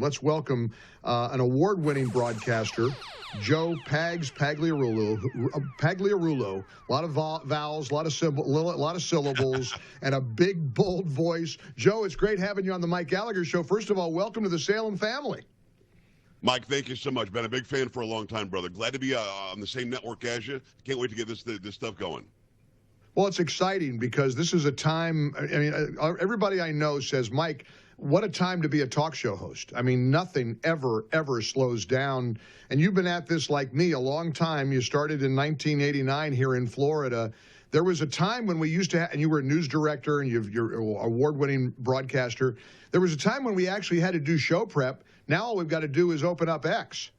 Let's welcome an award-winning broadcaster, Joe Pagliarulo. A lot of vowels, a lot of syllables, and a big, bold voice. Joe, it's great having you on the Mike Gallagher Show. First of all, welcome to the Salem family. Mike, thank you so much. Been a big fan for a long time, brother. Glad to be on the same network as you. Can't wait to get this stuff going. Well, it's exciting because this is a time, I mean, everybody I know says, Mike, what a time to be a talk show host. I mean, nothing ever slows down. And you've been at this like me a long time. You started in 1989 here in Florida. There was a time when we used to and you were a news director and you're an award-winning broadcaster. There was a time when we actually had to do show prep. Now all we've got to do is open up X.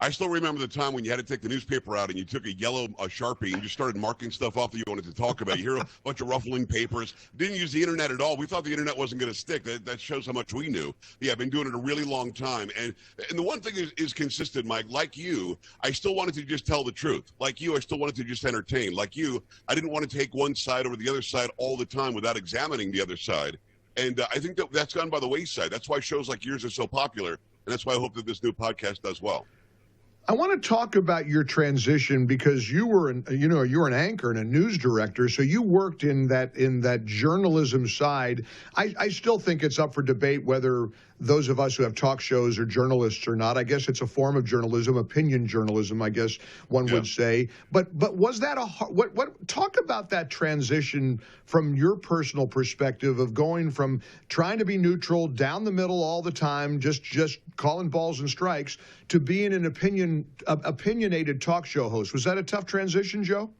I still remember the time when you had to take the newspaper out and you took a yellow Sharpie and just started marking stuff off that you wanted to talk about. You hear a bunch of ruffling papers. Didn't use the internet at all. We thought the internet wasn't going to stick. That shows how much we knew. Yeah, I've been doing it a really long time. And the one thing is consistent, Mike. Like you, I still wanted to just tell the truth. Like you, I still wanted to just entertain. Like you, I didn't want to take one side over the other side all the time without examining the other side. And I think that's gone by the wayside. That's why shows like yours are so popular. And that's why I hope that this new podcast does well. I want to talk about your transition because you were an anchor and a news director, so you worked in that journalism side. I still think it's up for debate whether those of us who have talk shows are journalists or not. I guess it's a form of journalism, opinion journalism, I guess one would say. But was that what talk about that transition from your personal perspective of going from trying to be neutral, down the middle all the time, just calling balls and strikes, to being an opinionated talk show host? Was that a tough transition, Joe?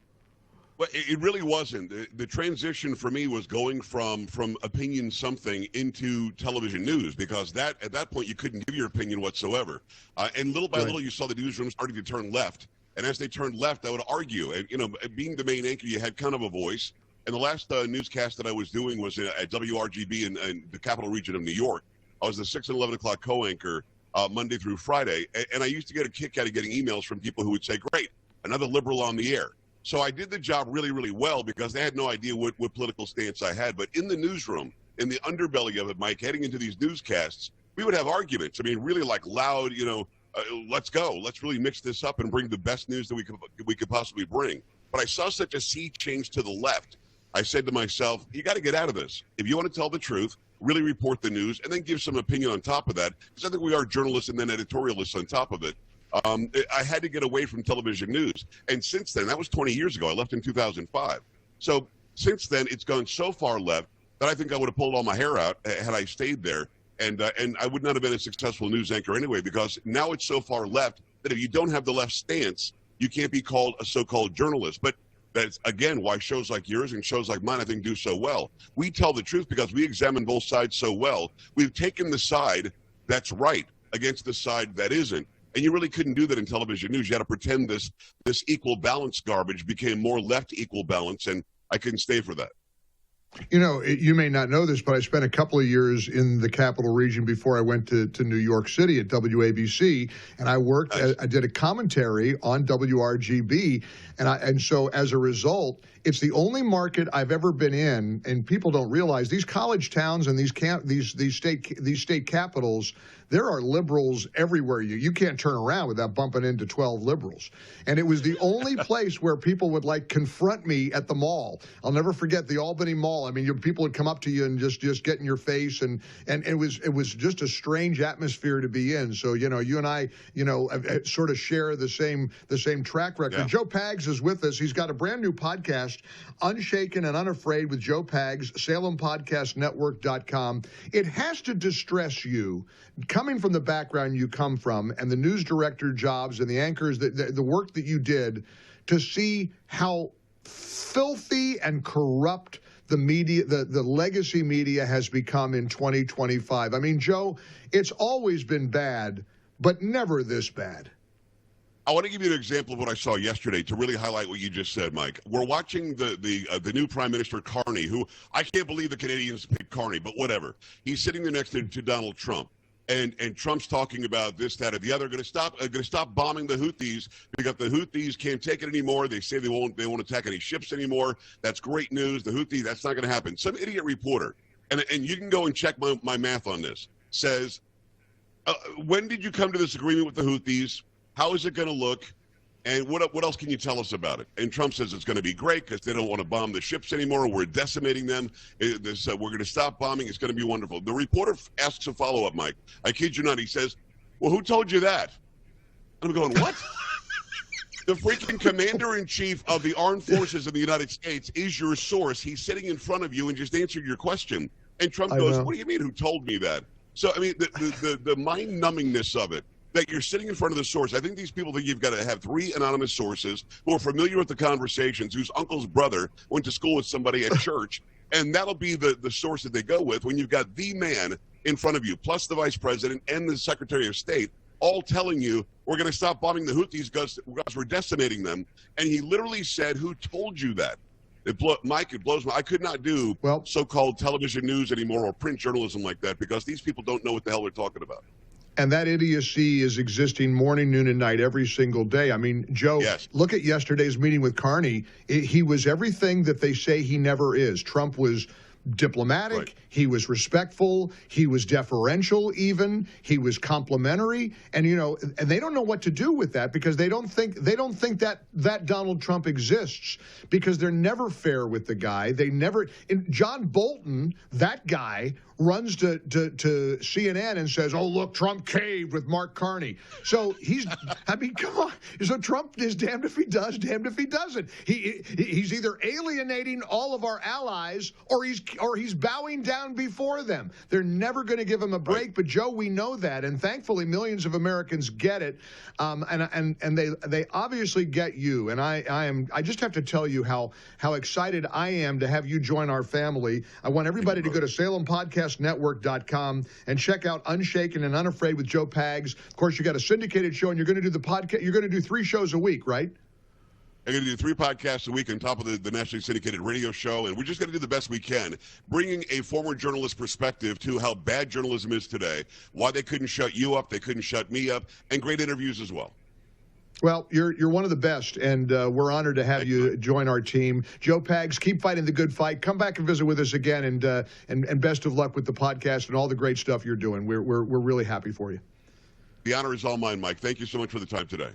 Well, it really wasn't. The transition for me was going from opinion something into television news, because at that point you couldn't give your opinion whatsoever. And little by little you saw the newsroom starting to turn left. And as they turned left, I would argue. And, being the main anchor, you had kind of a voice. And the last newscast that I was doing was at WRGB in the capital region of New York. I was the 6 and 11 o'clock co-anchor Monday through Friday. And I used to get a kick out of getting emails from people who would say, great, another liberal on the air. So I did the job really, really well because they had no idea what political stance I had. But in the newsroom, in the underbelly of it, Mike, heading into these newscasts, we would have arguments. I mean, really like loud, let's go. Let's really mix this up and bring the best news that we could possibly bring. But I saw such a sea change to the left. I said to myself, you got to get out of this. If you want to tell the truth, really report the news, and then give some opinion on top of that. Because I think we are journalists and then editorialists on top of it. I had to get away from television news. And since then, that was 20 years ago. I left in 2005. So since then, it's gone so far left that I think I would have pulled all my hair out had I stayed there. And I would not have been a successful news anchor anyway, because now it's so far left that if you don't have the left stance, you can't be called a so-called journalist. But that's, again, why shows like yours and shows like mine, I think, do so well. We tell the truth because we examine both sides so well. We've taken the side that's right against the side that isn't. And you really couldn't do that in television news. You had to pretend this equal balance garbage became more left equal balance, and I couldn't stay for that. You may not know this, but I spent a couple of years in the capital region before I went to New York City at WABC, and I worked. Nice. I did a commentary on WRGB, and so as a result, it's the only market I've ever been in, and people don't realize these college towns and these state capitals. There are liberals everywhere. You can't turn around without bumping into 12 liberals. And it was the only place where people would confront me at the mall. I'll never forget the Albany Mall. I mean, people would come up to you and just get in your face, and it was just a strange atmosphere to be in. So you and I sort of share the same track record. Yeah. Joe Pags is with us. He's got a brand new podcast, Unshaken and Unafraid, with Joe Pags, SalemPodcastNetwork.com. It has to distress you, coming from the background you come from and the news director jobs and the anchors, the work that you did, to see how filthy and corrupt the media, the legacy media has become in 2025. I mean, Joe, it's always been bad, but never this bad. I want to give you an example of what I saw yesterday to really highlight what you just said, Mike. We're watching the new Prime Minister Carney, who I can't believe the Canadians picked Carney, but whatever. He's sitting there next to Donald Trump. And Trump's talking about this, that, or the other. Going to stop bombing the Houthis because the Houthis can't take it anymore. They say they won't attack any ships anymore. That's great news. The Houthis, that's not going to happen. Some idiot reporter, and you can go and check my math on this, says When did you come to this agreement with the Houthis? How is it going to look? And what else can you tell us about it? And Trump says it's going to be great because they don't want to bomb the ships anymore. We're decimating them. We're going to stop bombing. It's going to be wonderful. The reporter asks a follow-up, Mike. I kid you not. He says, well, who told you that? And I'm going, what? The freaking commander-in-chief of the armed forces in the United States is your source. He's sitting in front of you and just answered your question. And Trump goes, what do you mean, who told me that? So, I mean, the mind-numbingness of it, that you're sitting in front of the source. I think these people think you've got to have 3 anonymous sources who are familiar with the conversations, whose uncle's brother went to school with somebody at church, and that'll be the source that they go with when you've got the man in front of you, plus the vice president and the secretary of state, all telling you we're going to stop bombing the Houthis because we're decimating them. And he literally said, who told you that? Mike, it blows my. I could not do so-called television news anymore or print journalism like that because these people don't know what the hell they're talking about. And that idiocy is existing morning, noon, and night every single day. I mean, Joe, look at yesterday's meeting with Carney. He was everything that they say he never is. Trump was diplomatic. Right. He was respectful. He was deferential even. He was complimentary. And, you know, and they don't know what to do with that because they don't think that Donald Trump exists because they're never fair with the guy. They never – John Bolton, that guy, runs to CNN and says, oh, look, Trump caved with Mark Carney. So he's – I mean, come on. So Trump is damned if he does, damned if he doesn't. He's either alienating all of our allies or he's bowing down before them. They're never going to give him a break. Right. But, Joe, we know that. And thankfully, millions of Americans get it. And they obviously get you. And I just have to tell you how excited I am to have you join our family. I want everybody to go to SalemPodcastNetwork.com and check out Unshaken and Unafraid with Joe Pags. Of course, you got a syndicated show, and you're going to do the podcast. You're going to do 3 shows a week, right? I'm going to do 3 podcasts a week on top of the nationally syndicated radio show, and we're just going to do the best we can, bringing a former journalist perspective to how bad journalism is today, why they couldn't shut you up, they couldn't shut me up, and great interviews as well. Well, you're one of the best, and we're honored to have you join our team. Joe Pags, keep fighting the good fight. Come back and visit with us again, and best of luck with the podcast and all the great stuff you're doing. We're really happy for you. The honor is all mine, Mike. Thank you so much for the time today.